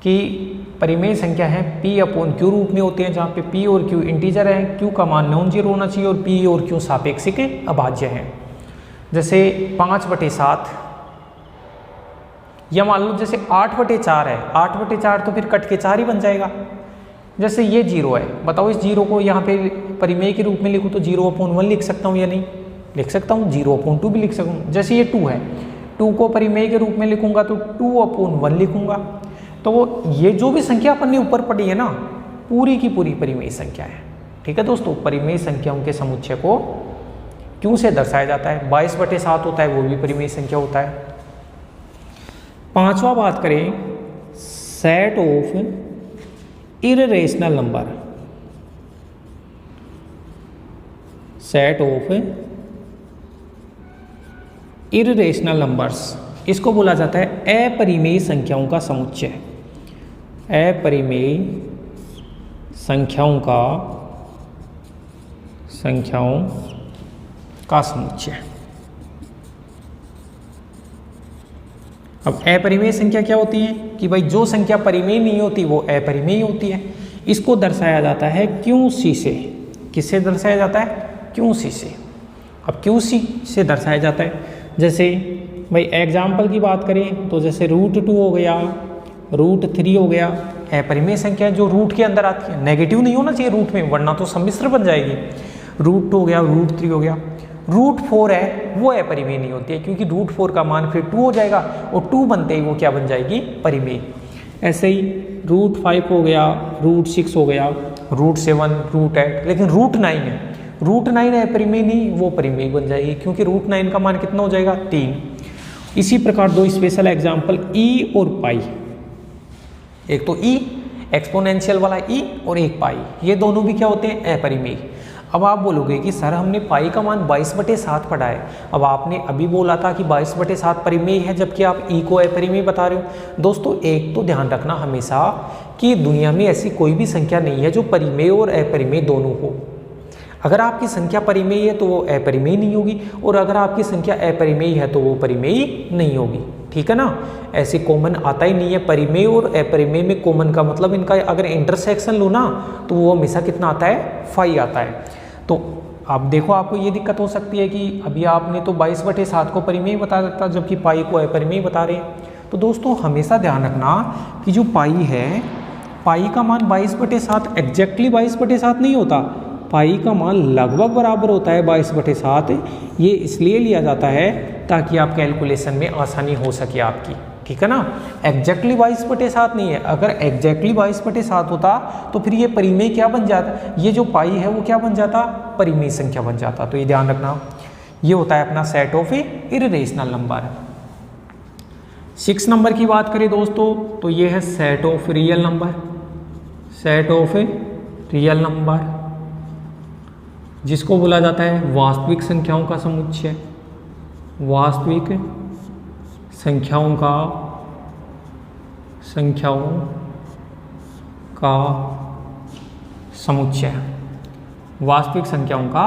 Speaker 1: की परिमेय संख्या है p/q रूप में होते हैं, जहाँ पे p और q इंटीजर है, q का मान नॉन जीरो होना चाहिए और p और q सापेक्षिक अभाज्य हैं। जैसे 5/7 या मान लो जैसे 8/4 है, 8/4 तो फिर कट के 4 ही बन जाएगा। जैसे ये 0 है, बताओ इस 0 को यहाँ पे परिमेय के रूप में लिखूँ तो 0/1 लिख सकता हूँ या नहीं? लिख सकता हूँ। 0/2 भी लिख सकूँ। जैसे ये 2 है, 2 को परिमेय के रूप में लिखूंगा तो 2/1 लिखूंगा। तो ये जो भी संख्या अपन ने ऊपर पढ़ी है ना, पूरी की पूरी परिमेय संख्या है। ठीक है दोस्तों, परिमेय संख्याओं के समुच्चय को क्यों से दर्शाया जाता है? 22/7 होता है, वो भी परिमेय संख्या होता है। पांचवा बात करें set of irrational number. Set of irrational numbers इसको बोला जाता है अपरिमेय संख्याओं का समुच्चय। अपरिमेय संख्याओं का समुच्चय। अब अपरिमेय संख्या क्या होती है कि भाई जो संख्या परिमेय नहीं होती वो अपरिमेय होती है। इसको दर्शाया जाता है QC से। किससे दर्शाया जाता है? QC से। अब QC से दर्शाया जाता है, जैसे भाई एग्जाम्पल की बात करें तो जैसे √2 हो गया, √3 हो गया, अपरिमेय संख्या जो रूट के अंदर आती है। नेगेटिव नहीं होना चाहिए रूट में, वरना तो सम्मिश्र बन जाएगी। √2 हो गया, √3 हो गया। √4 है वो अपरिमेय नहीं होती है, क्योंकि √4 का मान फिर 2 हो जाएगा और 2 बनते ही वो क्या बन जाएगी? परिमेय। ऐसे ही √5 हो गया, √6 हो गया, √7, √8, लेकिन √9 है, √9 अपरिमेय नहीं, वो परिमेय बन जाएगी, क्योंकि √9 का मान कितना हो जाएगा? 3। इसी प्रकार दो स्पेशल एग्जाम्पल e और पाई। एक तो e एक्सपोनेंशियल वाला e और एक पाई, ये दोनों भी क्या होते हैं? अपरिमेय। अब आप बोलोगे कि सर हमने पाई का मान 22/7 पढ़ा है, अब आपने अभी बोला था कि 22/7 परिमेय है, जबकि आप e को अपरिमेय बता रहे हो। दोस्तों एक तो ध्यान रखना हमेशा कि दुनिया में ऐसी कोई भी संख्या नहीं है जो परिमेय और अपरिमेय दोनों हो। अगर आपकी संख्या परिमेय है तो वो अपरिमेय नहीं होगी, और अगर आपकी संख्या अपरिमेय है तो वो परिमेय नहीं होगी। ठीक है ना? ऐसे कॉमन आता ही नहीं है। परिमेय और अपरिमेय में कॉमन का मतलब इनका अगर इंटरसेक्शन लो ना तो वो हमेशा कितना आता है? 5 आता है। तो आप देखो, आपको ये दिक्कत हो सकती है कि अभी आपने तो 22/7 को परिमेय बता देता, जबकि पाई को अपरिमेय बता रहे हैं। तो दोस्तों हमेशा ध्यान रखना कि जो पाई है, पाई का मान 22/7 एग्जैक्टली 22/7 नहीं होता, पाई का मान लगभग बराबर होता है 22/7। ये इसलिए लिया जाता है ताकि आप कैलकुलेशन में आसानी हो सके आपकी, ठीक है ना। एग्जैक्टली 22/7 नहीं है, अगर एग्जैक्टली 22/7 होता तो फिर ये परिमेय क्या बन जाता, ये जो पाई है वो क्या बन जाता, परिमेय संख्या बन जाता। तो ये ध्यान रखना, ये होता है अपना set of irrational number. 6 number की बात करें दोस्तों तो ये है set of real number, set of real number जिसको बोला जाता है वास्तविक संख्याओं का समुच्चय, वास्तविक संख्याओं का समुच्चय, वास्तविक संख्याओं का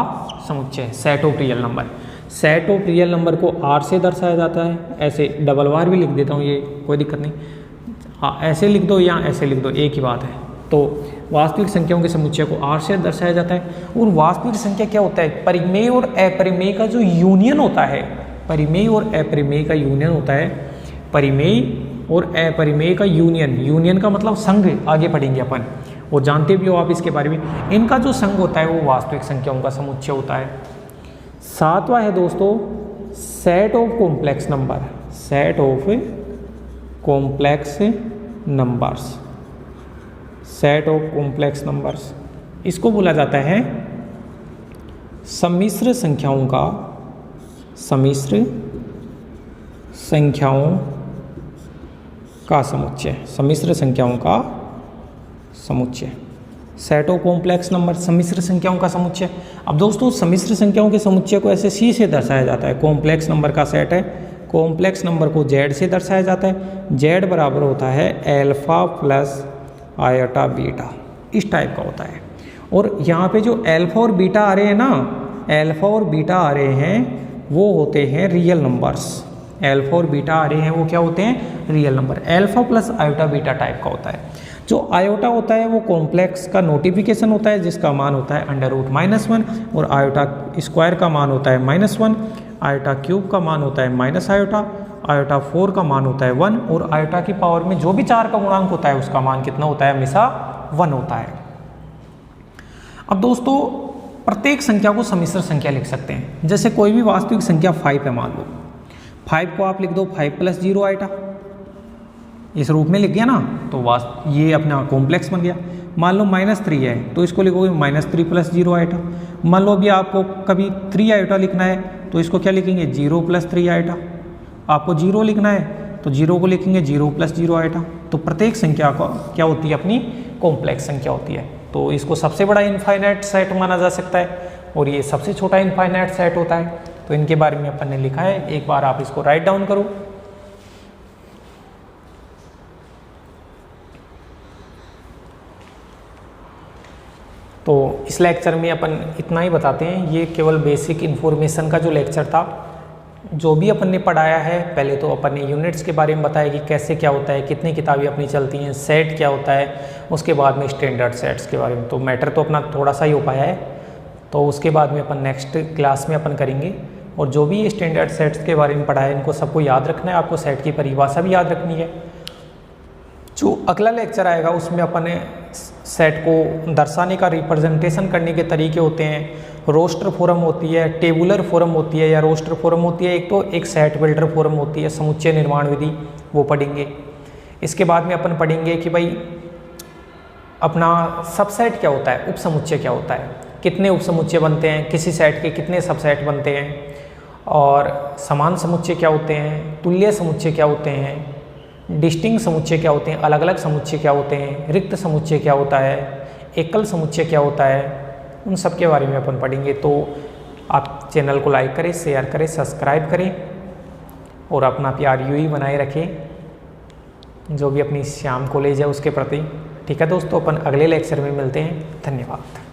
Speaker 1: समुच्चय, set of real number. Set of real number को आर से दर्शाया जाता है, ऐसे डबल बार भी लिख देता हूँ, ये कोई दिक्कत नहीं, हाँ ऐसे लिख दो या ऐसे लिख दो, एक ही बात है। तो वास्तविक संख्याओं के समुच्चय को आर से दर्शाया जाता है। और वास्तविक संख्या क्या होता है, परिमेय और अपरिमेय का जो यूनियन होता है, परिमेय और अपरिमेय का यूनियन होता है, परिमेय और अपरिमेय का यूनियन, यूनियन का मतलब संघ, आगे पढ़ेंगे अपन, और जानते भी हो आप इसके बारे में। इनका जो संघ होता है वो वास्तविक संख्याओं का समुच्चय होता है। 7वां है दोस्तों set of complex number, set of complex numbers, set of complex numbers, इसको बोला जाता है सम्मिश्र संख्याओं का, सम्मिश्र संख्याओं का समुच्चय, सम्मिश्र संख्याओं का समुच्चय, सेट ऑफ कॉम्प्लेक्स नंबर, सम्मिश्र संख्याओं का समुच्चय। अब दोस्तों सम्मिश्र संख्याओं के समुच्चय को ऐसे सी से दर्शाया जाता है, कॉम्प्लेक्स नंबर का सेट है, कॉम्प्लेक्स नंबर को जेड से दर्शाया जाता है, जेड बराबर होता है अल्फा प्लस आयोटा बीटा, इस टाइप का होता है। और यहाँ पे जो अल्फा और बीटा आ रहे हैं ना, अल्फा और बीटा आ रहे हैं वो होते हैं रियल नंबर्स, अल्फा और बीटा आ रहे हैं वो क्या होते हैं, real number. Alpha plus iota beta type का होता है। जो आयोटा होता है वो कॉम्प्लेक्स का नोटिफिकेशन होता है जिसका मान होता है √-1, और आयोटा स्क्वायर का मान होता है -1, आयोटा क्यूब का मान होता है माइनस आयोटा, आयोटा 4 का मान होता है 1, और आयोटा की पावर में जो भी 4 का गुणांक होता है उसका मान कितना होता है, हमेशा 1 होता है। अब दोस्तों प्रत्येक संख्या को सम्मिश्र संख्या लिख सकते हैं। जैसे कोई भी वास्तविक संख्या 5 है, मान लो 5 को आप लिख दो 5 + 0 आयोटा, इस रूप में लिख गया ना, तो ये अपना कॉम्प्लेक्स बन गया। मान लो -3 है तो इसको लिखोगे -3 + 0 आयोटा। मान लो अभी आपको कभी 3 आयोटा लिखना है तो इसको क्या लिखेंगे, 0 + 3 आयोटा। आपको 0 लिखना है तो 0 को लिखेंगे 0 + 0 आयोटा। तो प्रत्येक संख्या को क्या होती है, अपनी कॉम्प्लेक्स संख्या होती है। तो इसको सबसे बड़ा इनफाइनाइट सेट माना जा सकता है और ये सबसे छोटा इनफाइनाइट सेट होता है। तो इनके बारे में अपन ने लिखा है, एक बार आप इसको राइट डाउन करो। तो इस लेक्चर में अपन इतना ही बताते हैं, ये केवल बेसिक इन्फॉर्मेशन का जो लेक्चर था, जो भी अपन ने पढ़ाया है। पहले तो अपन ने यूनिट्स के बारे में बताया कि कैसे क्या होता है, कितनी किताबें अपनी चलती हैं, सेट क्या होता है, उसके बाद में स्टैंडर्ड सेट्स के बारे में। तो मैटर तो अपना थोड़ा सा ही हो पाया है, तो उसके बाद में अपन नेक्स्ट क्लास में अपन करेंगे। और जो भी स्टैंडर्ड सेट्स के बारे में पढ़ा है इनको सबको याद रखना है, आपको सेट की परिभाषा भी याद रखनी है। जो अगला लेक्चर आएगा उसमें अपन सेट को दर्शाने का रिप्रेजेंटेशन करने के तरीके होते हैं। रोस्टर फॉर्म होती है, टेबुलर फॉर्म होती है या रोस्टर फॉर्म होती है, एक तो एक सेट बिल्डर फॉर्म होती है, समुच्चय निर्माण विधि, वो पढ़ेंगे। इसके बाद में अपन पढ़ेंगे कि भाई अपना सबसेट क्या होता है, उप समुच्चय क्या होता है, कितने उप समुच्चय बनते हैं, किसी सेट के कितने सबसेट बनते हैं, और समान समुच्चय क्या होते हैं, तुल्य समुच्चय क्या होते हैं, डिस्टिंक्ट समुच्चय क्या होते हैं, अलग अलग समुच्चय क्या होते हैं, रिक्त समुच्चय क्या होता है, एकल समुच्चय क्या होता है, उन सब के बारे में अपन पढ़ेंगे। तो आप चैनल को लाइक करें, शेयर करें, सब्सक्राइब करें और अपना प्यार यूं ही बनाए रखें जो भी अपनी श्याम कॉलेज है उसके प्रति। ठीक है दोस्तों, अपन अगले लेक्चर में मिलते हैं। धन्यवाद।